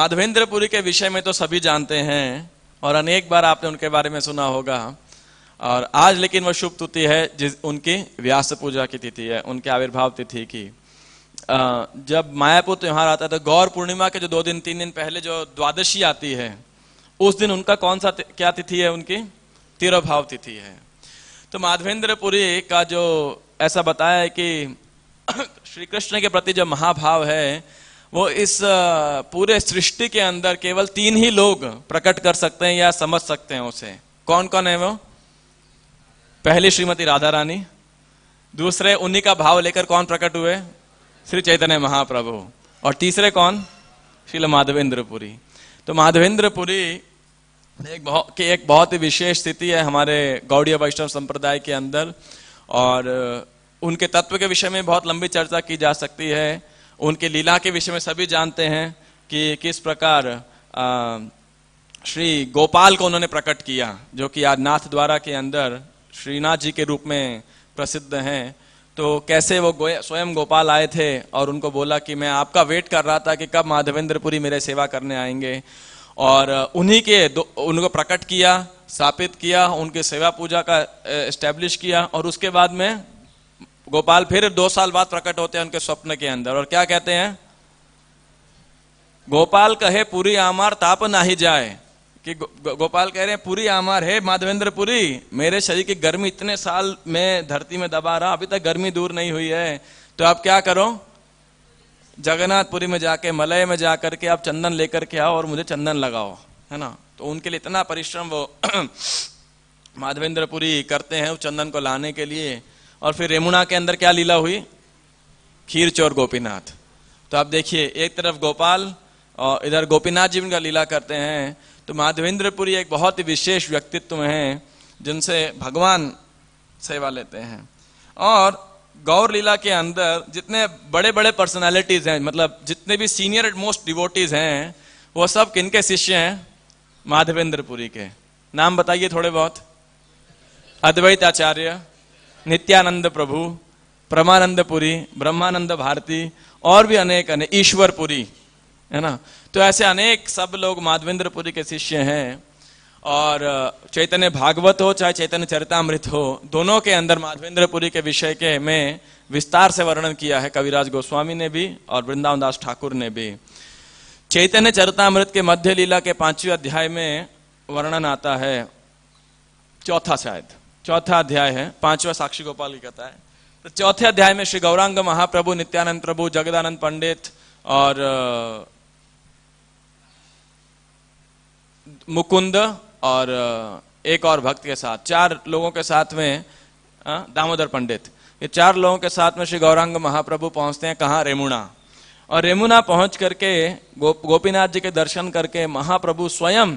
माधवेंद्रपुरी के विषय में तो सभी जानते हैं और अनेक बार आपने उनके बारे में सुना होगा। और आज लेकिन वो शुभ तिथि है जिस उनकी व्यास पूजा की तिथि है, उनके आविर्भाव तिथि की। जब मायापुर त्योहार आता है तो गौर पूर्णिमा के जो 2 दिन 3 दिन पहले जो द्वादशी आती है, उस दिन उनका कौन सा क्या तिथि है? उनकी तिरोभाव तिथि है। तो माधवेंद्रपुरी का जो ऐसा बताया है कि श्री कृष्ण के प्रति जो महाभाव है वो इस पूरे सृष्टि के अंदर केवल 3 ही लोग प्रकट कर सकते हैं या समझ सकते हैं उसे। कौन कौन है वो? पहली श्रीमती राधा रानी, दूसरे उन्हीं का भाव लेकर कौन प्रकट हुए? श्री चैतन्य महाप्रभु, और तीसरे कौन? श्रील माधवेंद्रपुरी। तो माधवेंद्रपुरी एक बहुत ही विशेष स्थिति है हमारे गौड़ीय वैष्णव संप्रदाय के अंदर, और उनके तत्व के विषय में बहुत लंबी चर्चा की जा सकती है। उनके लीला के विषय में सभी जानते हैं कि किस प्रकार श्री गोपाल को उन्होंने प्रकट किया, जो कि आज नाथ द्वारा के अंदर श्रीनाथ जी के रूप में प्रसिद्ध हैं। तो कैसे वो स्वयं गोपाल आए थे और उनको बोला कि मैं आपका वेट कर रहा था कि कब माधवेंद्रपुरी मेरे सेवा करने आएंगे, और उन्हीं के उनको प्रकट किया, स्थापित किया, उनके सेवा पूजा का एस्टेब्लिश किया। और उसके बाद में गोपाल फिर 2 साल बाद प्रकट होते हैं उनके स्वप्न के अंदर, और क्या कहते हैं? गोपाल कहे पूरी आमार ताप नाही जाए, कि गोपाल कह रहे हैं पूरी आमार है माधवेंद्रपुरी, मेरे शरीर की गर्मी इतने साल में धरती में दबा रहा, अभी तक गर्मी दूर नहीं हुई है, तो आप क्या करो? जगन्नाथपुरी में जाके, मलय में जाकर के आप चंदन लेकर के आओ और मुझे चंदन लगाओ, है ना। तो उनके लिए इतना परिश्रम वो माधवेंद्रपुरी करते हैं उस चंदन को लाने के लिए। और फिर रेमुणा के अंदर क्या लीला हुई? खीर चोर गोपीनाथ। तो आप देखिए, एक तरफ गोपाल और इधर गोपीनाथ जी उनका लीला करते हैं। तो माधवेंद्रपुरी एक बहुत ही विशेष व्यक्तित्व हैं जिनसे भगवान सेवा लेते हैं। और गौर लीला के अंदर जितने बड़े बड़े पर्सनालिटीज हैं, मतलब जितने भी सीनियर मोस्ट डिवोटीज हैं, वो सब किनके शिष्य हैं? माधवेंद्रपुरी के। नाम बताइए थोड़े बहुत। अद्वैत आचार्य, नित्यानंद प्रभु, परमानंदपुरी, ब्रह्मानंद भारती, और भी अनेक अनेक, ईश्वरपुरी, है ना। तो ऐसे अनेक सब लोग माधवेंद्रपुरी के शिष्य हैं। और चैतन्य भागवत हो चाहे चैतन्य चरितामृत हो, दोनों के अंदर माधवेंद्रपुरी के विषय के में विस्तार से वर्णन किया है कविराज गोस्वामी ने भी और वृंदावन दास ठाकुर ने भी। चैतन्य चरितामृत के मध्य लीला के 5वें अध्याय में वर्णन आता है, चौथा अध्याय है, 5वां साक्षी गोपाल की कथा है। तो चौथे अध्याय में श्री गौरांग महाप्रभु, नित्यानंद प्रभु, जगदानंद पंडित और मुकुंद और एक और भक्त के साथ, 4 लोगों के साथ में, दामोदर पंडित, ये 4 लोगों के साथ में श्री गौरांग महाप्रभु पहुंचते हैं। कहाँ? रेमुणा। और रेमुणा पहुंच करके गोपीनाथ जी के दर्शन करके महाप्रभु स्वयं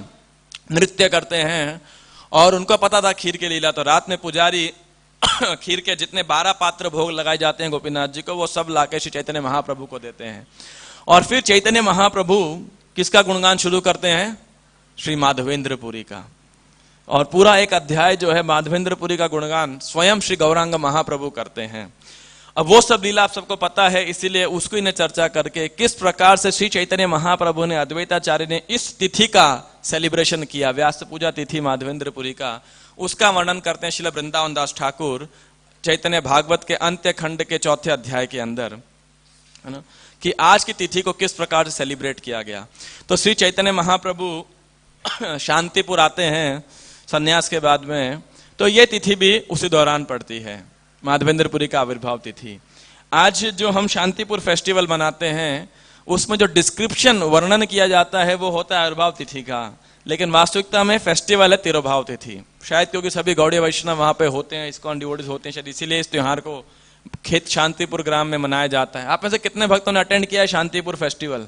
नृत्य करते हैं। और उनको पता था खीर की लीला, तो रात में पुजारी खीर के जितने 12 पात्र भोग लगाए जाते हैं गोपीनाथ जी को, वो सब लाके श्री चैतन्य महाप्रभु को देते हैं। और फिर चैतन्य महाप्रभु किसका गुणगान शुरू करते हैं? श्री माधवेंद्रपुरी का। और पूरा एक अध्याय जो है माधवेंद्रपुरी का गुणगान स्वयं श्री गौरांग महाप्रभु करते हैं। अब वो सब लीला आप सबको पता है, इसीलिए उसको इन्हें चर्चा करके किस प्रकार से श्री चैतन्य महाप्रभु ने, अद्वैताचार्य ने इस तिथि का सेलिब्रेशन किया, व्यास पूजा तिथि माधवेंद्रपुरी का, उसका वर्णन करते हैं श्रील वृंदावन दास ठाकुर चैतन्य भागवत के अंत्य खंड के 4थे अध्याय के अंदर, है ना, कि आज की तिथि को किस प्रकार से सेलिब्रेट किया गया। तो श्री चैतन्य महाप्रभु शांतिपुर आते हैं संन्यास के बाद में, तो ये तिथि भी उसी दौरान पड़ती है, माधवेंद्रपुरी का आविर्भाव तिथि। आज जो हम शांतिपुर फेस्टिवल मनाते हैं उसमें जो डिस्क्रिप्शन वर्णन किया जाता है वो होता है आविर्भाव तिथि का, लेकिन वास्तविकता में फेस्टिवल है तिरोभाव तिथि। शायद क्योंकि सभी गौड़ीय वैष्णव वहां पे होते हैं, इस्कॉन डिवोटीज होते हैं, शायद इसीलिए इस त्योहार को खेत शांतिपुर ग्राम में मनाया जाता है। आप में से कितने भक्तों ने अटेंड किया है शांतिपुर फेस्टिवल?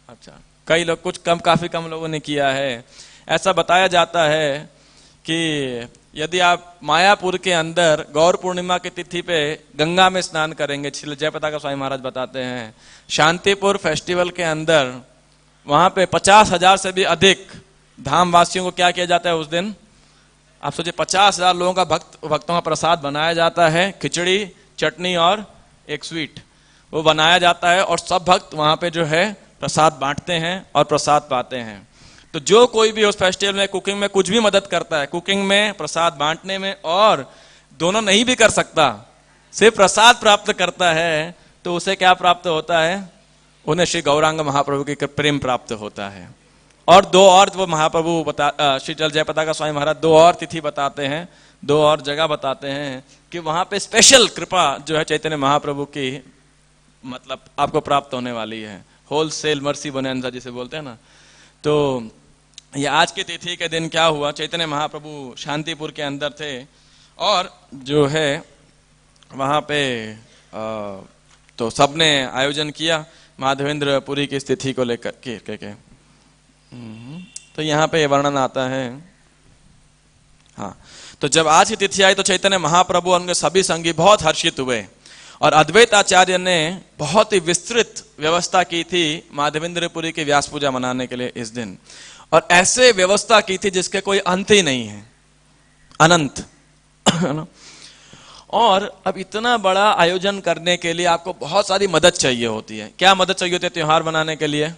अच्छा, कई लोग, कुछ कम, काफी कम लोगों ने किया है। ऐसा बताया जाता है कि यदि आप मायापुर के अंदर गौर पूर्णिमा की तिथि पे गंगा में स्नान करेंगे, जयपताका स्वामी महाराज बताते हैं, शांतिपुर फेस्टिवल के अंदर वहां पे 50,000 से भी अधिक धामवासियों को क्या किया जाता है उस दिन? आप सोचिए, 50,000 लोगों का भक्तों का प्रसाद बनाया जाता है, खिचड़ी, चटनी और एक स्वीट वो बनाया जाता है, और सब भक्त वहां पे जो है प्रसाद बांटते हैं और प्रसाद पाते हैं। तो जो कोई भी उस फेस्टिवल में कुकिंग में कुछ भी मदद करता है, कुकिंग में, प्रसाद बांटने में, और दोनों नहीं भी कर सकता, सिर्फ प्रसाद प्राप्त करता है, तो उसे क्या प्राप्त होता है? उन्हें श्री गौरांग महाप्रभु की प्रेम प्राप्त होता है। और दो और वो महाप्रभु श्री जल जय पताका स्वामी महाराज दो और तिथि बताते हैं, दो और जगह बताते हैं कि वहां पे स्पेशल कृपा जो है चैतन्य महाप्रभु की मतलब आपको प्राप्त होने वाली है। होलसेल मर्सी बोनांजा जिसे बोलते हैं ना। तो ये आज की तिथि के दिन क्या हुआ, चैतन्य महाप्रभु शांतिपुर के अंदर थे और जो है वहां पे तो सबने आयोजन किया माधवेंद्र पुरी की स्थिति को लेकर के। तो यहाँ पे वर्णन आता है। हाँ, तो जब आज की तिथि आई तो चैतन्य महाप्रभु और उनके सभी संगी बहुत हर्षित हुए और अद्वैत आचार्य ने बहुत ही विस्तृत व्यवस्था की थी माधवेंद्रपुरी की व्यास पूजा मनाने के लिए इस दिन, और ऐसे व्यवस्था की थी जिसके कोई अंत ही नहीं है, अनंत। और अब इतना बड़ा आयोजन करने के लिए आपको बहुत सारी मदद चाहिए होती है। क्या मदद चाहिए होती है त्योहार मनाने के लिए?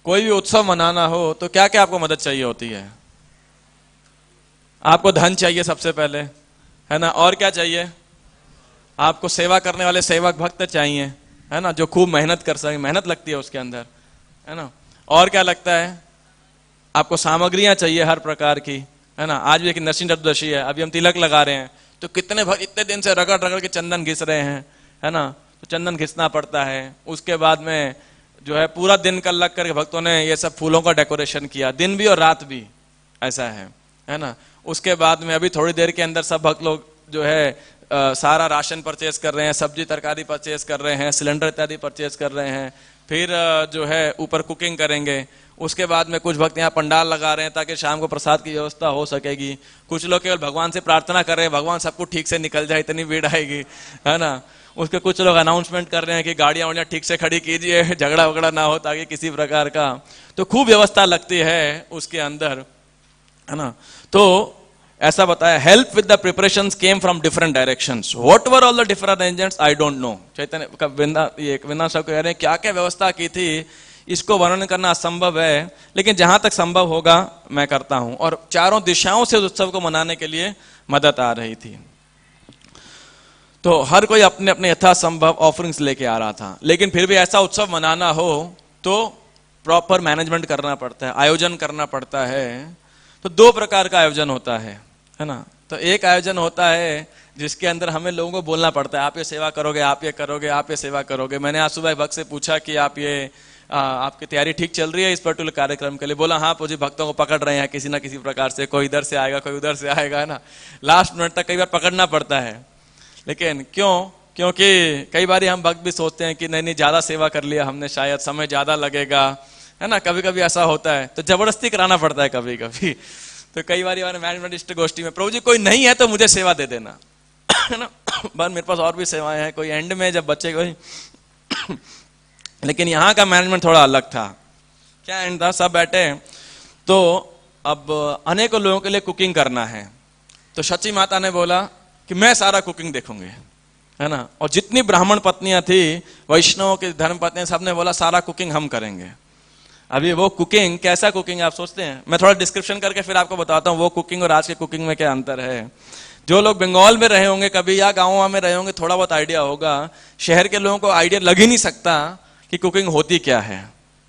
कोई भी उत्सव मनाना हो तो क्या क्या आपको मदद चाहिए होती है? आपको धन चाहिए सबसे पहले, है ना? और क्या चाहिए? आपको सेवा करने वाले सेवक भक्त चाहिए, है ना, जो खूब मेहनत कर सके, मेहनत लगती है उसके अंदर, है ना। और क्या लगता है? आपको सामग्रियां चाहिए हर प्रकार की, है ना। आज भी एक नरसिंह चतुर्दशी है, अभी हम तिलक लगा रहे हैं तो कितने भक्त इतने दिन से रगड़ रगड़ के चंदन घिस रहे हैं, है ना। तो चंदन घिसना पड़ता है। उसके बाद में जो है पूरा दिन कल लग करके भक्तों ने ये सब फूलों का डेकोरेशन किया, दिन भी और रात भी, ऐसा है ना। उसके बाद में अभी थोड़ी देर के अंदर सब भक्त लोग जो है सारा राशन परचेज कर रहे हैं, सब्जी तरकारी परचेज कर रहे हैं, सिलेंडर इत्यादि परचेज कर रहे हैं, फिर जो है ऊपर कुकिंग करेंगे। उसके बाद में कुछ भक्त यहाँ पंडाल लगा रहे हैं ताकि शाम को प्रसाद की व्यवस्था हो सकेगी। कुछ लोग केवल भगवान से प्रार्थना कर रहे हैं भगवान सबको ठीक से निकल जाए, इतनी भीड़ आएगी, है ना। उसके कुछ लोग अनाउंसमेंट कर रहे हैं कि गाड़ियां वाड़ियां ठीक से खड़ी कीजिए, झगड़ा वगड़ा ना हो ताकि किसी प्रकार का। तो खूब व्यवस्था लगती है उसके अंदर, है ना। तो ऐसा बताया, help with the preparations came from different directions, what were all the different arrangements I don't know. Chaitanya का विंदा साहब कह रहे हैं क्या क्या व्यवस्था की थी, इसको वर्णन करना असंभव है, लेकिन जहां तक संभव होगा मैं करता हूं। और चारों दिशाओं से उस उत्सव को मनाने के लिए मदद आ रही थी। तो हर कोई अपने अपने यथासंभव ऑफरिंग्स लेके आ रहा था, लेकिन फिर भी ऐसा उत्सव मनाना हो तो प्रॉपर मैनेजमेंट करना पड़ता है, आयोजन करना पड़ता है। तो दो प्रकार का आयोजन होता है ना। तो एक आयोजन होता है जिसके अंदर हमें लोगों को बोलना पड़ता है आप ये सेवा करोगे, आप ये करोगे, आप ये सेवा करोगे। मैंने आज सुबह भक्त से पूछा कि आप ये आपकी तैयारी ठीक चल रही है इस पर्टिकुलर कार्यक्रम के लिए? बोला हाँ मुझे भक्तों को पकड़ रहे हैं किसी ना किसी प्रकार से, कोई इधर से आएगा कोई उधर से आएगा, है ना। लास्ट मिनट तक कई बार पकड़ना पड़ता है, लेकिन क्यों? क्योंकि कई बार हम भक्त भी सोचते हैं कि नहीं ज्यादा सेवा कर लिया हमने, शायद समय ज्यादा लगेगा, है ना। कभी कभी ऐसा होता है तो जबरदस्ती कराना पड़ता है कभी कभी। तो कई बार मैनेजमेंट इष्ट गोष्ठी में प्रभु जी कोई नहीं है तो मुझे सेवा दे देना, है ना। बस मेरे पास और भी सेवाएं हैं, कोई एंड में जब बच्चे कोई लेकिन यहाँ का मैनेजमेंट थोड़ा अलग था। क्या एंड था? सब बैठे तो अब अनेकों लोगों के लिए कुकिंग करना है। तो सची माता ने बोला कि मैं सारा कुकिंग देखूंगी, है ना। और जितनी ब्राह्मण पत्नियां थी, वैष्णव की धर्म पत्नियां, सबने बोला सारा कुकिंग हम करेंगे। अभी वो कुकिंग कैसा कुकिंग आप सोचते हैं? मैं थोड़ा डिस्क्रिप्शन करके फिर आपको बताता हूँ वो कुकिंग और आज के कुकिंग में क्या अंतर है। जो लोग बंगाल में रहे होंगे कभी या गाँव में रहे होंगे थोड़ा बहुत आइडिया होगा। शहर के लोगों को आइडिया लग ही नहीं सकता कि कुकिंग होती क्या है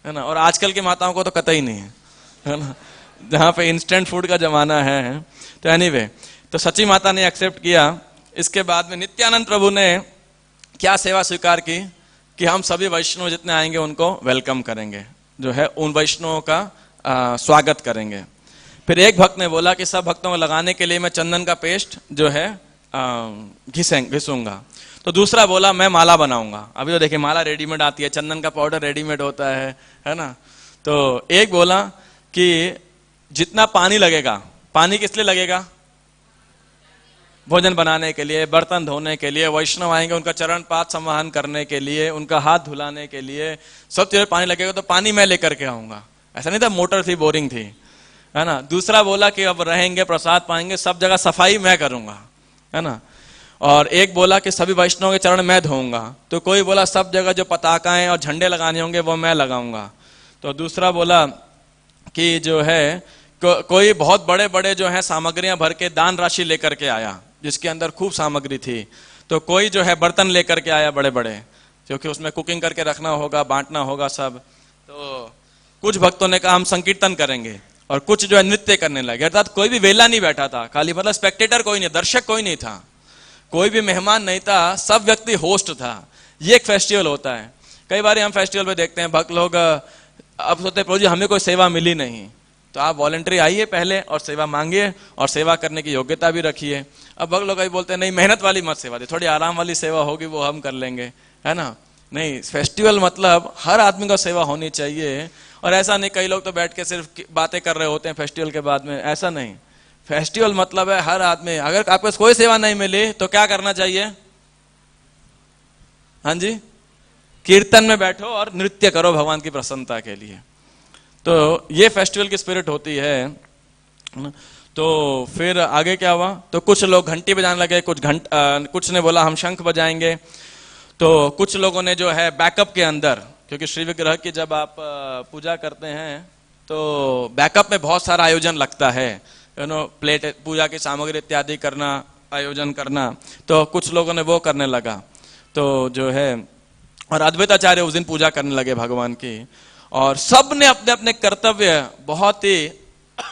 ना। और आजकल की माताओं को तो कतई नहीं है ना, जहाँ पे इंस्टेंट फूड का जमाना है। तो एनीवे, तो सची माता ने एक्सेप्ट किया। इसके बाद में नित्यानंद प्रभु ने क्या सेवा स्वीकार की कि हम सभी वैष्णव जितने आएंगे उनको वेलकम करेंगे, जो है उन वैष्णवों का स्वागत करेंगे। फिर एक भक्त ने बोला कि सब भक्तों को लगाने के लिए मैं चंदन का पेस्ट जो है घिसूंगा। तो दूसरा बोला मैं माला बनाऊंगा। अभी तो देखिए माला रेडीमेड आती है, चंदन का पाउडर रेडीमेड होता है ना। तो एक बोला कि जितना पानी लगेगा, पानी किस लिए लगेगा? भोजन बनाने के लिए, बर्तन धोने के लिए, वैष्णव आएंगे उनका चरण पाद संवहन करने के लिए, उनका हाथ धुलाने के लिए, सब चीजें पानी लगेगा। तो पानी मैं लेकर के आऊंगा। ऐसा नहीं था मोटर थी, बोरिंग थी, है ना। दूसरा बोला कि अब रहेंगे प्रसाद पाएंगे, सब जगह सफाई मैं करूंगा, है ना। और एक बोला कि सभी वैष्णव के चरण मैं धोऊंगा, तो कोई बोला सब जगह जो पताकाएं और झंडे लगाने होंगे वो मैं लगाऊंगा। तो दूसरा बोला कि जो है कोई बहुत बड़े बड़े जो है सामग्रियां भर के दान राशि लेकर के आया, जिसके अंदर खूब सामग्री थी। तो कोई जो है बर्तन लेकर के आया बड़े बड़े, क्योंकि उसमें कुकिंग करके रखना होगा, बांटना होगा सब। तो कुछ भक्तों ने कहा हम संकीर्तन करेंगे, और कुछ जो है नृत्य करने लगे। अर्थात कोई भी वेला नहीं बैठा था, खाली मतलब स्पेक्टेटर कोई नहीं, दर्शक कोई नहीं था, कोई भी मेहमान नहीं था, सब व्यक्ति होस्ट था। ये एक फेस्टिवल होता है। कई बार हम फेस्टिवल में देखते हैं भक्त लोग अब सोचते प्रभु जी हमें कोई सेवा मिली नहीं, तो आप वॉलंटरी आइए पहले और सेवा मांगिए और सेवा करने की योग्यता भी रखिए। अब भक्त लोग बोलते हैं नहीं मेहनत वाली मत सेवा दे, थोड़ी आराम वाली सेवा होगी वो हम कर लेंगे, है ना। नहीं, फेस्टिवल मतलब हर आदमी को सेवा होनी चाहिए। और ऐसा नहीं कई लोग तो बैठ के सिर्फ बातें कर रहे होते हैं फेस्टिवल के बाद में, ऐसा नहीं। फेस्टिवल मतलब है हर आदमी, अगर आपको कोई सेवा नहीं मिली तो क्या करना चाहिए? हाँ जी, कीर्तन में बैठो और नृत्य करो भगवान की प्रसन्नता के लिए। तो ये फेस्टिवल की स्पिरिट होती है। तो फिर आगे क्या हुआ? तो कुछ लोग घंटी बजाने लगे, कुछ ने बोला हम शंख बजाएंगे। तो कुछ लोगों ने जो है बैकअप के अंदर, क्योंकि श्री विग्रह की जब आप पूजा करते हैं तो बैकअप में बहुत सारा आयोजन लगता है, प्लेट पूजा की सामग्री इत्यादि करना, आयोजन करना। तो कुछ लोगों ने वो करने लगा। तो जो है और अद्वैत आचार्य उस दिन पूजा करने लगे भगवान की, और सब ने अपने अपने कर्तव्य बहुत ही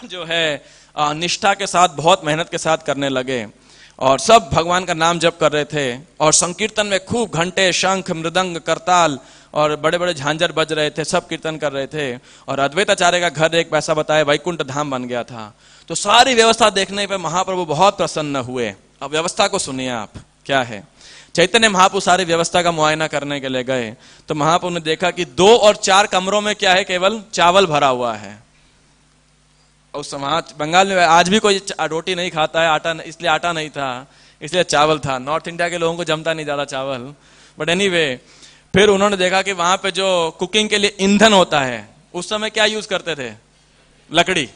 जो है निष्ठा के साथ, बहुत मेहनत के साथ करने लगे, और सब भगवान का नाम जप कर रहे थे। और संकीर्तन में खूब घंटे, शंख, मृदंग, करताल और बड़े बड़े झांझर बज रहे थे, सब कीर्तन कर रहे थे। और अद्वैत आचार्य का घर एक पैसा बताया वैकुंठ धाम बन गया था। तो सारी व्यवस्था देखने पे महाप्रभु बहुत प्रसन्न हुए। अब व्यवस्था को सुनिए आप, क्या है। चैतन्य महाप्रभु सारी व्यवस्था का मुआयना करने के लिए गए, तो महाप्रभु ने देखा कि 2 और 4 कमरों में क्या है, केवल चावल भरा हुआ है। उस समय बंगाल में आज भी कोई रोटी नहीं खाता है, आटा, इसलिए आटा नहीं था, इसलिए चावल था। नॉर्थ इंडिया के लोगों को जमता नहीं ज्यादा चावल, बट एनीवे। फिर उन्होंने देखा कि वहां पे जो कुकिंग के लिए ईंधन होता है, उस समय क्या यूज करते थे? लकड़ी।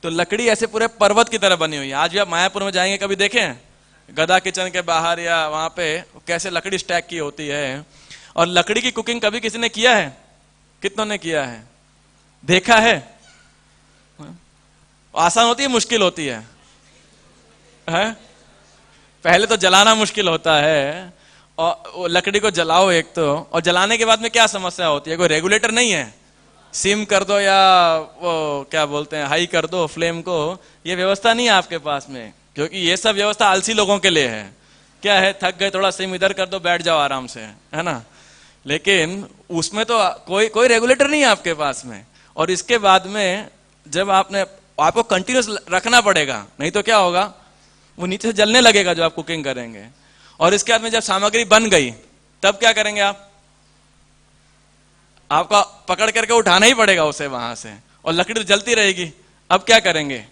तो लकड़ी ऐसे पूरे पर्वत की तरह बनी हुई है। आज भी आप मायापुर में जाएंगे, कभी देखें गदा किचन के बाहर या वहां पे कैसे लकड़ी स्टैक की होती है। और लकड़ी की कुकिंग कभी किसी ने किया है? कितनों ने किया है? देखा है? आसान होती है, मुश्किल होती है? पहले तो जलाना मुश्किल होता है, और लकड़ी को जलाओ एक तो, और जलाने के बाद में क्या समस्या होती है? कोई रेगुलेटर नहीं है, सिम कर दो या वो क्या बोलते हैं हाई कर दो फ्लेम को, ये व्यवस्था नहीं है आपके पास में, क्योंकि ये सब व्यवस्था आलसी लोगों के लिए है। क्या है, थक गए, थोड़ा सिम इधर कर दो, बैठ जाओ आराम से, है ना। लेकिन उसमें तो कोई रेगुलेटर नहीं है आपके पास में। और इसके बाद में जब आपको कंटिन्यूस रखना पड़ेगा, नहीं तो क्या होगा, वो नीचे से जलने लगेगा जो आप कुकिंग करेंगे। और इसके बाद में जब सामग्री बन गई तब क्या करेंगे आपको पकड़ करके उठाना ही पड़ेगा उसे वहां से, और लकड़ी तो जलती रहेगी। अब क्या करेंगे?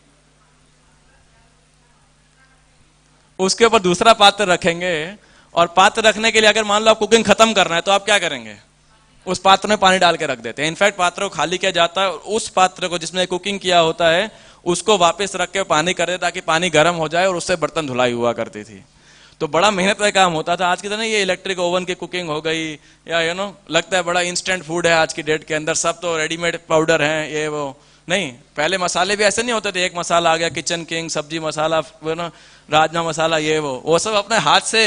उसके ऊपर दूसरा पात्र रखेंगे, और पात्र रखने के लिए अगर मान लो आप कुकिंग खत्म करना है तो आप क्या करेंगे? उस पात्र में पानी डाल के रख देते हैं। इनफैक्ट पात्र को खाली किया जाता है, और उस पात्र को जिसमें कुकिंग किया होता है उसको वापस रख के पानी कर दे, ताकि पानी गर्म हो जाए और उससे बर्तन धुलाई हुआ करती थी। तो बड़ा मेहनत का काम होता था। आज की तरह ये इलेक्ट्रिक ओवन की कुकिंग हो गई, या लगता है बड़ा इंस्टेंट फूड है आज की डेट के अंदर, सब तो रेडीमेड पाउडर है ये वो। नहीं, पहले मसाले भी ऐसे नहीं होते थे, एक मसाला आ गया किचन किंग, सब्जी मसाला, राजमा मसाला, ये वो सब अपने हाथ से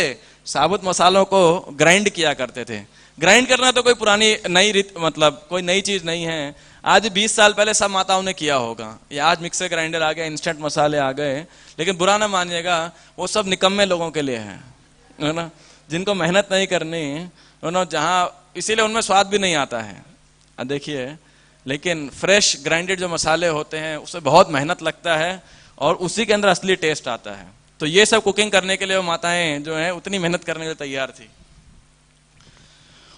साबुत मसालों को ग्राइंड किया करते थे। ग्राइंड करना तो कोई पुरानी नई रीत, मतलब कोई नई चीज नहीं है। आज 20 साल पहले सब माताओं ने किया होगा। या आज मिक्सर ग्राइंडर आ गया, इंस्टेंट मसाले आ गए, लेकिन बुरा ना मानिएगा, वो सब निकम्मे लोगों के लिए है ना, जिनको मेहनत नहीं करनी, जहाँ इसीलिए उनमें स्वाद भी नहीं आता है। देखिए, लेकिन फ्रेश ग्राइंडेड जो मसाले होते हैं उससे बहुत मेहनत लगता है, और उसी के अंदर असली टेस्ट आता है। तो ये सब कुकिंग करने के लिए वो माताएं जो है उतनी मेहनत करने के लिए तैयार थी।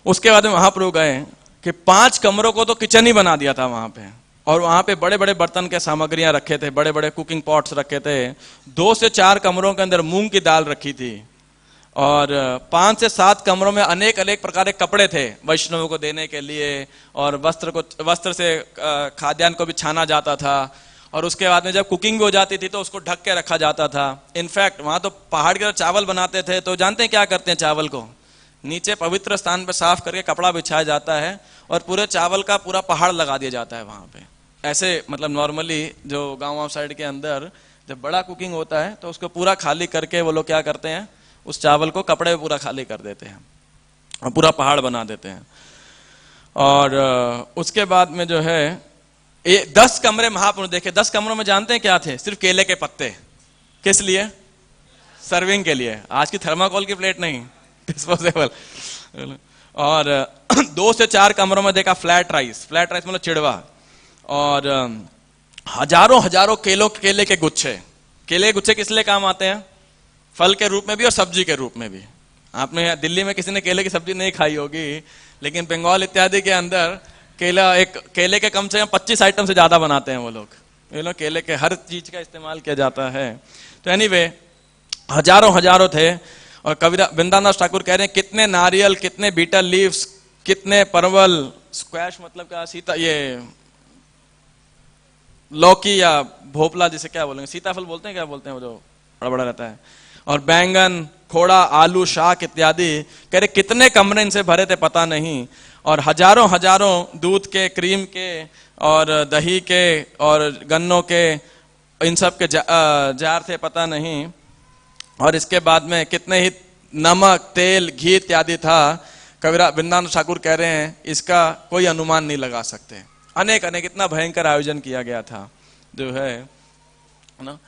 उसके बाद में महाप्रभु गए कि 5 कमरों को तो किचन ही बना दिया था वहां पे, और वहां पे बड़े बड़े बर्तन के सामग्रियां रखे थे, बड़े बड़े कुकिंग पॉट्स रखे थे। 2 से 4 कमरों के अंदर मूंग की दाल रखी थी, और 5 से 7 कमरों में अनेक अनेक प्रकार के कपड़े थे वैष्णवों को देने के लिए, और वस्त्र से खाद्यान्न को भी छाना जाता था। और उसके बाद में जब कुकिंग भी हो जाती थी तो उसको ढक के रखा जाता था। इनफैक्ट वहां तो पहाड़ के चावल बनाते थे तो जानते हैं क्या करते हैं, चावल को नीचे पवित्र स्थान पर साफ करके कपड़ा बिछाया जाता है और पूरे चावल का पूरा पहाड़ लगा दिया जाता है वहां पे। ऐसे मतलब नॉर्मली जो गाँव साइड के अंदर जब बड़ा कुकिंग होता है तो उसको पूरा खाली करके वो लोग क्या करते हैं, उस चावल को कपड़े में पूरा खाली कर देते हैं और पूरा पहाड़ बना देते हैं। और उसके बाद में जो है 10 कमरे महापुरुष देखे, 10 कमरों में जानते हैं क्या थे, सिर्फ केले के पत्ते। किस लिए? सर्विंग के लिए। आज की थर्माकोल की प्लेट नहीं, डिस्पोजेबल। और 2 से 4 कमरों में देखा फ्लैट राइस। फ्लैट राइस मतलब चिड़वा। और हजारों हजारों केले के गुच्छे। केले के गुच्छे किस लिए काम आते हैं? फल के रूप में भी और सब्जी के रूप में भी। आपने दिल्ली में किसी ने केले की सब्जी नहीं खाई होगी, लेकिन बंगाल इत्यादि के अंदर केले के कम से कम 25 आइटम से ज्यादा बनाते हैं वो लोग। ये लोग केले के हर चीज का इस्तेमाल किया जाता है। तो एनीवे हजारों हजारों थे। और कविता वृंदादास ठाकुर कह रहे हैं कितने नारियल, कितने बीटल लीव्स, कितने परवल, स्क्वैश मतलब क्या, सीता ये लौकी या भोपला जिसे क्या बोलेंगे, सीताफल बोलते हैं, क्या बोलते हैं वो जो बड़ा बड़ा रहता है, और बैंगन, खोड़ा, आलू, शाक इत्यादि। कह रहे कितने कमरे इनसे भरे थे पता नहीं। और हजारों हजारों दूध के, क्रीम के और दही के और गन्नों के, इन सब के जार थे पता नहीं। और इसके बाद में कितने ही नमक, तेल, घी इत्यादि था। कविराज वृंदादास ठाकुर कह रहे हैं इसका कोई अनुमान नहीं लगा सकते। अनेक अनेक इतना भयंकर आयोजन किया गया था जो है ना।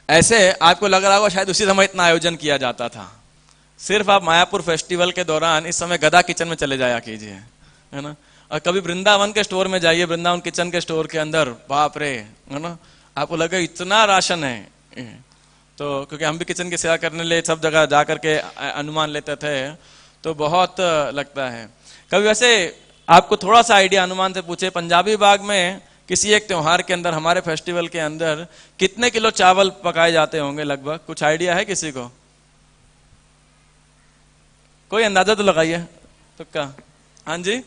ऐसे आपको लग रहा होगा शायद उसी समय इतना आयोजन किया जाता था। सिर्फ आप मायापुर फेस्टिवल के दौरान इस समय गदा किचन में चले जाया कीजिए, है ना। और कभी वृंदावन के स्टोर में जाइए, वृंदावन किचन के स्टोर के अंदर, बाप रे, है ना, आपको लगे इतना राशन है। तो क्योंकि हम भी किचन की सेवा करने लिए सब जगह जा करके अनुमान लेते थे, तो बहुत लगता है। कभी वैसे आपको थोड़ा सा आइडिया अनुमान से पूछे, पंजाबी बाग में किसी एक त्योहार के अंदर, हमारे फेस्टिवल के अंदर कितने किलो चावल पकाए जाते होंगे लगभग? कुछ आइडिया है किसी को? कोई अंदाजा तो लगाइए तुक्का। हाँ जी,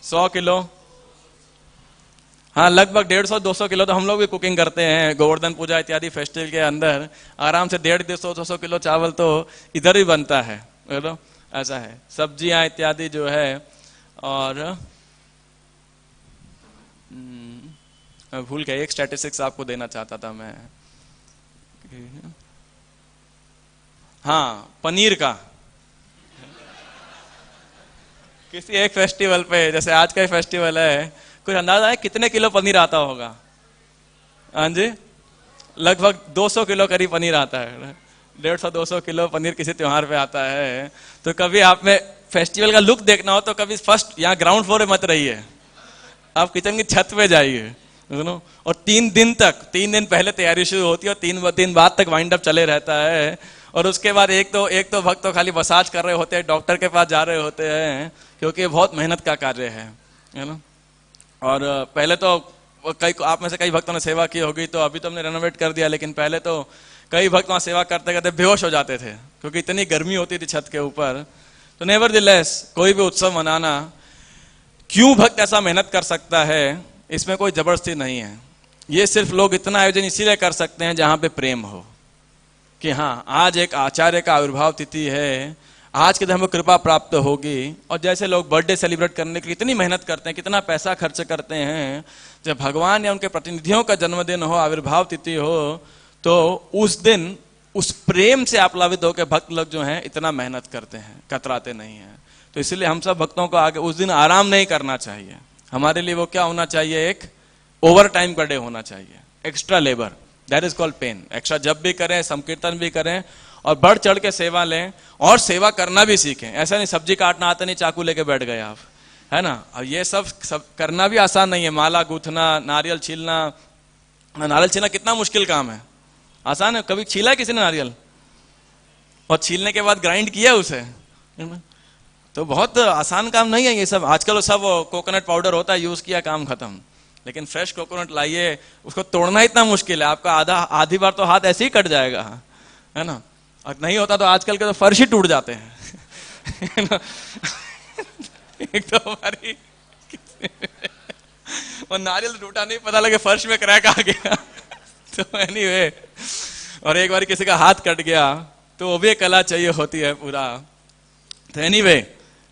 100 किलो। हाँ, लगभग 150-200 किलो तो हम लोग भी कुकिंग करते हैं। गोवर्धन पूजा इत्यादि फेस्टिवल के अंदर आराम से 150-200 किलो चावल तो इधर ही बनता है, ऐसा है। सब्जियां इत्यादि जो है। और भूल गया, एक स्टैटिस्टिक्स आपको देना चाहता था मैं। हाँ, पनीर का किसी एक फेस्टिवल पे, जैसे आज का फेस्टिवल है, कुछ अंदाजा है कितने किलो पनीर आता होगा? हाँ जी, लगभग 200 किलो करीब पनीर आता है। 150-200 किलो पनीर किसी त्योहार पे आता है। तो कभी आप में फेस्टिवल का लुक देखना हो तो कभी फर्स्ट यहाँ ग्राउंड फ्लोर पे मत रहिए, आप किचन की छत पे जाइए, और 3 दिन तक, 3 दिन पहले तैयारी शुरू होती है और 3 दिन बाद तक वाइंड अप चले रहता है। और उसके बाद एक तो भक्त तो खाली मसाज कर रहे होते हैं, डॉक्टर के पास जा रहे होते हैं, क्योंकि बहुत मेहनत का कार्य है ना। और पहले तो कई आप में से कई भक्तों ने सेवा की होगी, तो अभी तो हमने रेनोवेट कर दिया, लेकिन पहले तो कई भक्त वहां सेवा करते करते बेहोश हो जाते थे, क्योंकि इतनी गर्मी होती थी छत के ऊपर। तो नेवरदिलेस कोई भी उत्सव मनाना, क्यों भक्त ऐसा मेहनत कर सकता है, इसमें कोई जबरदस्ती नहीं है। ये सिर्फ लोग इतना आयोजन इसीलिए कर सकते हैं जहां पे प्रेम हो, कि हाँ आज एक आचार्य का आविर्भाव तिथि है, आज के दिन हमें कृपा प्राप्त होगी। और जैसे लोग बर्थडे सेलिब्रेट करने के लिए इतनी मेहनत करते हैं, कितना पैसा खर्च करते हैं, जब भगवान या उनके प्रतिनिधियों का जन्मदिन हो, आविर्भाव तिथि हो, तो उस दिन उस प्रेम से आप्लावित होकर भक्त लोग जो हैं इतना मेहनत करते हैं, कतराते नहीं हैं। तो इसलिए हम सब भक्तों को आगे उस दिन आराम नहीं करना चाहिए। हमारे लिए वो क्या होना चाहिए, एक ओवर टाइम का डे होना चाहिए, extra labour, that is called pain. Extra जब भी करें, संकीर्तन भी करें और बढ़ चढ़ के सेवा लें, और सेवा करना भी सीखें। ऐसा नहीं सब्जी काटना आता नहीं, चाकू लेके बैठ गए आप, है ना। और ये सब करना भी आसान नहीं है। माला गूंथना, नारियल छीलना, नारियल छीलना कितना मुश्किल काम है। आसान है? कभी छीला है किसी ने नारियल? और छीलने के बाद ग्राइंड किया उसे, तो बहुत आसान काम नहीं है ये सब। आजकल सब कोकोनट पाउडर होता है, यूज किया, काम खत्म। लेकिन फ्रेश कोकोनट लाइए, उसको तोड़ना इतना मुश्किल है, आपका आधी बार तो हाथ ऐसे ही कट जाएगा, है ना। और नहीं होता तो आजकल के तो फर्श ही टूट जाते हैं। एक तो हमारी और नारियल टूटा नहीं, पता लगे फर्श में क्रैक आ गया। तो एनीवे, और एक बार किसी का हाथ कट गया तो वो भी कला चाहिए होती है पूरा। तो एनीवे,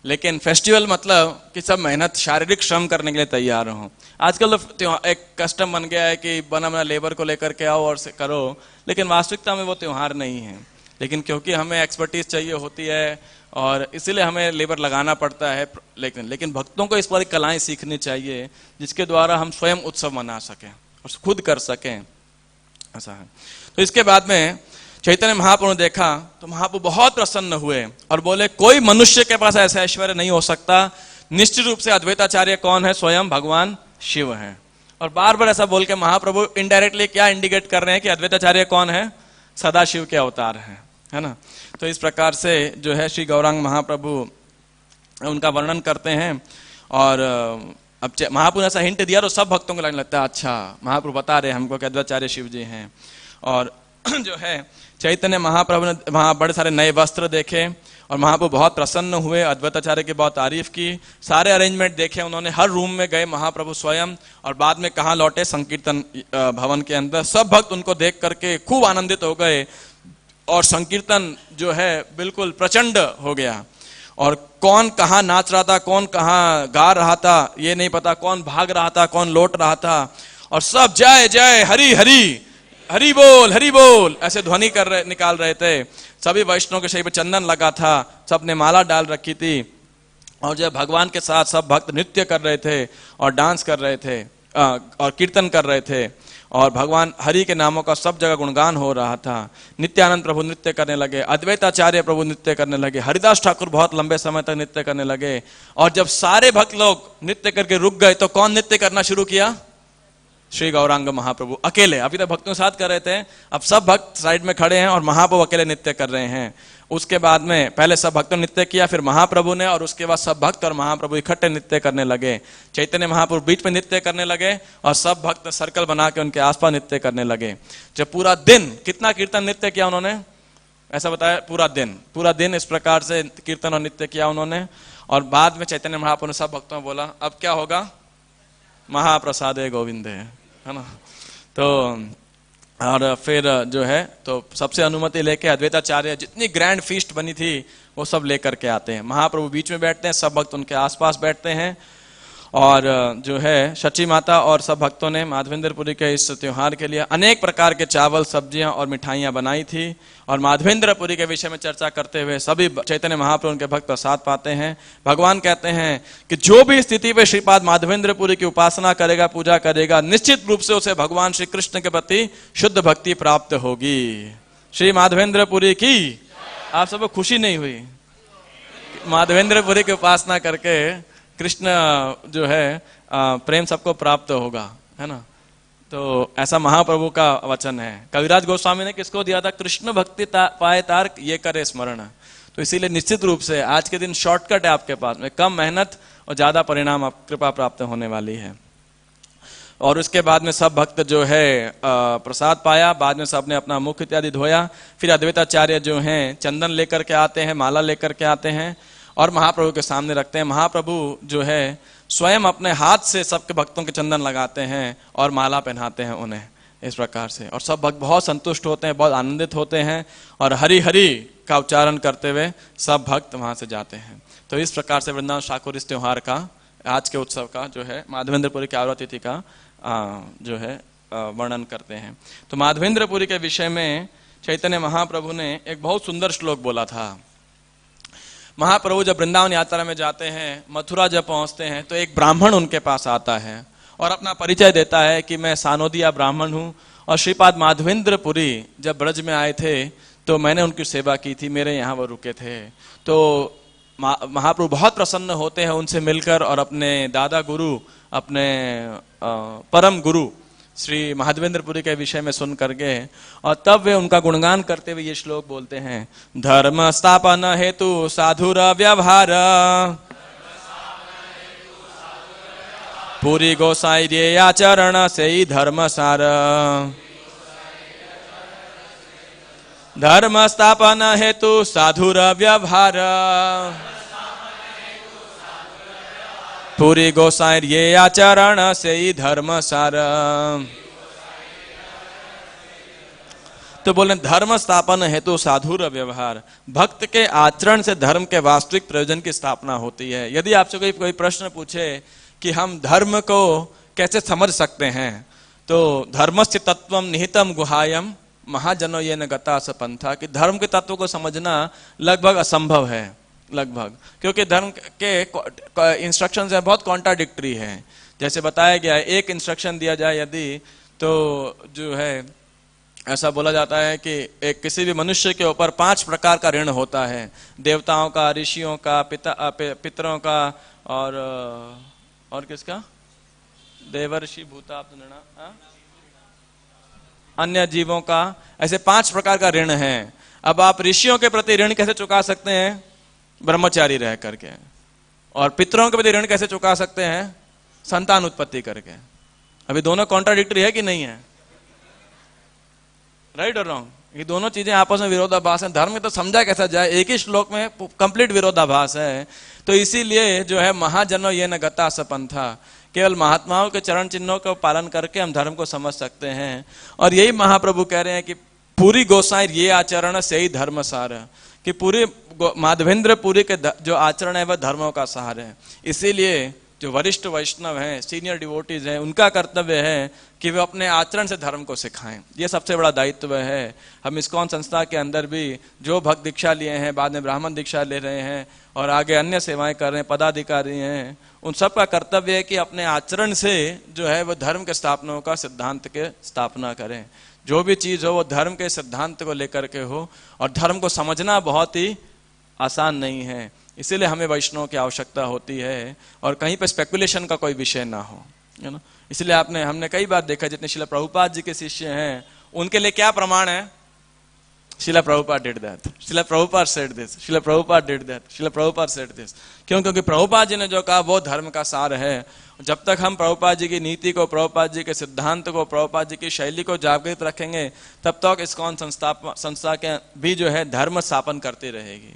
लेकिन फेस्टिवल मतलब कि सब मेहनत शारीरिक श्रम करने के लिए तैयार हो। आजकल तो एक कस्टम बन गया है कि बना बना लेबर को लेकर के आओ और करो, लेकिन वास्तविकता में वो त्योहार नहीं है। लेकिन क्योंकि हमें एक्सपर्टीज चाहिए होती है और इसीलिए हमें लेबर लगाना पड़ता है। लेकिन भक्तों को इस बार कलाएं सीखनी चाहिए जिसके द्वारा हम स्वयं उत्सव मना सकें और खुद कर सकें, ऐसा है। तो इसके बाद में चैतन्य महाप्रभु ने देखा तो महाप्रभु बहुत प्रसन्न हुए और बोले, कोई मनुष्य के पास ऐसा ऐश्वर्य नहीं हो सकता। निश्चित रूप से अद्वैताचार्य कौन है? स्वयं भगवान शिव हैं। और बार बार ऐसा बोल के महाप्रभु इनडायरेक्टली क्या इंडिकेट कर रहे हैं कि अद्वैताचार्य कौन है? सदाशिव के अवतार हैं, है ना। तो इस प्रकार से जो है श्री गौरांग महाप्रभु उनका वर्णन करते हैं। और अब महाप्रभु ने ऐसा हिंट दिया तो सब भक्तों को लगने लगता है अच्छा महाप्रभु बता रहे हैं हमको कि अद्वैताचार्य शिव जी हैं। और जो है चैतन्य महाप्रभु ने वहाँ बड़े सारे नए वस्त्र देखे और महाप्रभु बहुत प्रसन्न हुए, अद्वैताचार्य की बहुत तारीफ की, सारे अरेंजमेंट देखे उन्होंने, हर रूम में गए महाप्रभु स्वयं। और बाद में कहाँ लौटे? संकीर्तन भवन के अंदर। सब भक्त उनको देख करके खूब आनंदित हो गए और संकीर्तन जो है बिल्कुल प्रचंड हो गया। और कौन कहाँ नाच रहा था, कौन कहाँ गा रहा था ये नहीं पता, कौन भाग रहा था, कौन लौट रहा था, और सब जय जय हरि हरि, हरि बोल ऐसे ध्वनि निकाल रहे थे। सभी वैष्णव के शरीर पर चंदन लगा था, सबने माला डाल रखी थी और जब भगवान के साथ सब भक्त नृत्य कर रहे थे और डांस कर रहे थे और कीर्तन कर रहे थे और भगवान हरि के नामों का सब जगह गुणगान हो रहा था। नित्यानंद प्रभु नृत्य करने लगे, अद्वैताचार्य प्रभु नृत्य करने लगे, हरिदास ठाकुर बहुत लंबे समय तक नृत्य करने लगे। और जब सारे भक्त लोग नृत्य करके रुक गए तो कौन नृत्य करना शुरू किया? श्री गौरांग महाप्रभु अकेले। अभी तक भक्तों के साथ कर रहे थे, अब सब भक्त साइड में खड़े हैं और महाप्रभु अकेले नृत्य कर रहे हैं। उसके बाद में पहले सब भक्तों ने नृत्य किया, फिर महाप्रभु ने, और उसके बाद सब भक्त और महाप्रभु इकट्ठे नृत्य करने लगे। चैतन्य महाप्रभु बीच में नृत्य करने लगे और सब भक्त सर्कल बना के उनके आसपास नृत्य करने लगे। जब पूरा दिन, कितना कीर्तन नृत्य किया उन्होंने? ऐसा बताया, पूरा दिन इस प्रकार से कीर्तन और नृत्य किया उन्होंने। और बाद में चैतन्य महाप्रभु ने सब भक्तों को बोला, अब क्या होगा? महाप्रसादे गोविंदे, है ना। तो और फिर जो है तो सबसे अनुमति लेके अद्वैताचार्य जितनी ग्रैंड फीस्ट बनी थी वो सब लेकर के आते हैं। महाप्रभु बीच में बैठते हैं, सब भक्त उनके आसपास बैठते हैं। और जो है शची माता और सब भक्तों ने माधवेंद्रपुरी के इस त्योहार के लिए अनेक प्रकार के चावल, सब्जियां और मिठाइयां बनाई थी। और माधवेंद्रपुरी के विषय में चर्चा करते हुए सभी चैतन्य महाप्रभु उनके भक्त प्रसाद पाते हैं। भगवान कहते हैं कि जो भी स्थिति पे श्रीपाद माधवेंद्रपुरी की उपासना करेगा, पूजा करेगा, निश्चित रूप से उसे भगवान श्री कृष्ण के प्रति शुद्ध भक्ति प्राप्त होगी। श्री माधवेंद्रपुरी की। आप सबको खुशी नहीं हुई? माधवेंद्रपुरी की उपासना करके कृष्ण जो है प्रेम सबको प्राप्त होगा, है ना। तो ऐसा महाप्रभु का वचन है। कविराज गोस्वामी ने किसको दिया था? कृष्ण भक्ति पाए तार्क ये करे स्मरण। तो इसीलिए निश्चित रूप से आज के दिन शॉर्टकट है आपके पास में, कम मेहनत और ज्यादा परिणाम आप कृपा प्राप्त होने वाली है। और उसके बाद में सब भक्त जो है प्रसाद पाया, बाद में सबने अपना मुख इत्यादि धोया। फिर अद्वैताचार्य जो हैं चंदन लेकर के आते हैं, माला लेकर के आते हैं और महाप्रभु के सामने रखते हैं। महाप्रभु जो है स्वयं अपने हाथ से सबके भक्तों के चंदन लगाते हैं और माला पहनाते हैं उन्हें इस प्रकार से। और सब भक्त बहुत संतुष्ट होते हैं, बहुत आनंदित होते हैं और हरि हरि का उच्चारण करते हुए सब भक्त वहां से जाते हैं। तो इस प्रकार से वृंदावन ठाकुर इस त्योहार का, आज के उत्सव का जो है माधवेंद्रपुरी की आवर्त तिथि का जो है वर्णन करते हैं। तो माधवेंद्रपुरी के विषय में चैतन्य महाप्रभु ने एक बहुत सुंदर श्लोक बोला था। महाप्रभु जब वृंदावन यात्रा में जाते हैं, मथुरा जब पहुंचते हैं तो एक ब्राह्मण उनके पास आता है और अपना परिचय देता है कि मैं सानोदिया ब्राह्मण हूं और श्रीपाद माधवेंद्रपुरी जब ब्रज में आए थे तो मैंने उनकी सेवा की थी, मेरे यहाँ वो रुके थे। तो महाप्रभु बहुत प्रसन्न होते हैं उनसे मिलकर और अपने दादा गुरु, अपने परम गुरु श्री माधवेंद्रपुरी के विषय में सुन करके, और तब वे उनका गुणगान करते हुए ये श्लोक बोलते हैं। धर्म स्थापन हेतु साधुर व्यवहार, पूरी गोसाई रे आचरण से ही धर्म सार। धर्म स्थापन हेतु साधुर व्यवहार, पूरी गोसाई ये आचरण से ही धर्म सार। तो बोले धर्म स्थापन हेतु साधुर व्यवहार, भक्त के आचरण से धर्म के वास्तविक प्रयोजन की स्थापना होती है। यदि आपसे कोई प्रश्न पूछे कि हम धर्म को कैसे समझ सकते हैं, तो धर्मस्य तत्वम निहितम गुहायम महाजनो ये न गता स पंथा, कि धर्म के तत्व को समझना लगभग असंभव है, लगभग, क्योंकि धर्म के इंस्ट्रक्शंस है बहुत कॉन्ट्राडिक्टरी है। जैसे बताया गया है, एक इंस्ट्रक्शन दिया जाए यदि, तो जो है ऐसा बोला जाता है कि एक किसी भी मनुष्य के ऊपर 5 प्रकार का ऋण होता है, देवताओं का, ऋषियों का, पितरों का, और किसका, देवर्षि भूताप्त नृणा, अन्य जीवों का। ऐसे 5 प्रकार का ऋण है। अब आप ऋषियों के प्रति ऋण कैसे चुका सकते हैं? ब्रह्मचारी रह करके। और पितरों के प्रति ऋण कैसे चुका सकते हैं? संतान उत्पत्ति करके। अभी दोनों कॉन्ट्राडिक्टरी है कि नहीं है? राइट और रॉन्ग? ये दोनों चीजें आपस में विरोधाभास है। धर्म में तो समझा कैसा जाए, एक ही श्लोक में कंप्लीट विरोधाभास है। तो इसीलिए जो है महाजनो ये न गता स पंथा, केवल महात्माओं के चरण चिन्हों का पालन करके हम धर्म को समझ सकते हैं। और यही महाप्रभु कह रहे हैं कि पूरी गोसाई ये आचरण से ही धर्म सार, कि पूरे माधवेंद्र पुरी के जो आचरण है वह धर्मों का सार है। इसीलिए जो वरिष्ठ वैष्णव हैं, सीनियर डिवोटीज हैं, उनका कर्तव्य है कि वे अपने आचरण से धर्म को सिखाएं। ये सबसे बड़ा दायित्व है। हम इस्कॉन संस्था के अंदर भी जो भक्त दीक्षा लिए हैं, बाद में ब्राह्मण दीक्षा ले रहे हैं और आगे अन्य सेवाएं कर रहे हैं, पदाधिकारी हैं, उन सब का कर्तव्य है कि अपने आचरण से जो है वह धर्म के स्थापना का सिद्धांत के स्थापना करें। जो भी चीज हो वो धर्म के सिद्धांत को लेकर के हो। और धर्म को समझना बहुत ही आसान नहीं है, इसीलिए हमें वैष्णव की आवश्यकता होती है और कहीं पे स्पेकुलेशन का कोई विषय ना हो, है ना। इसलिए हमने कई बार देखा, जितने श्रील प्रभुपाद जी के शिष्य हैं उनके लिए क्या प्रमाण है? Srila Prabhupada did that, Srila Prabhupada said this, Srila Prabhupada did that, Srila Prabhupada said this. क्यों? क्योंकि प्रभुपाद जी ने जो कहा वो धर्म का सार है। जब तक हम प्रभुपाद जी की नीति को, प्रभुपाद जी के सिद्धांत को, प्रभुपाद जी की शैली को जागृत रखेंगे, तब तक इस्कॉन संस्था के भी जो है धर्म स्थापन करती रहेगी।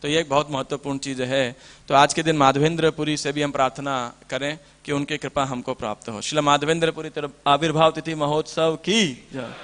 तो ये एक बहुत महत्वपूर्ण चीज है। तो आज के दिन माधवेंद्रपुरी से भी हम प्रार्थना करें कि उनकी कृपा हमको प्राप्त हो। श्रील माधवेंद्रपुरी आविर्भाव तिथि महोत्सव की जय।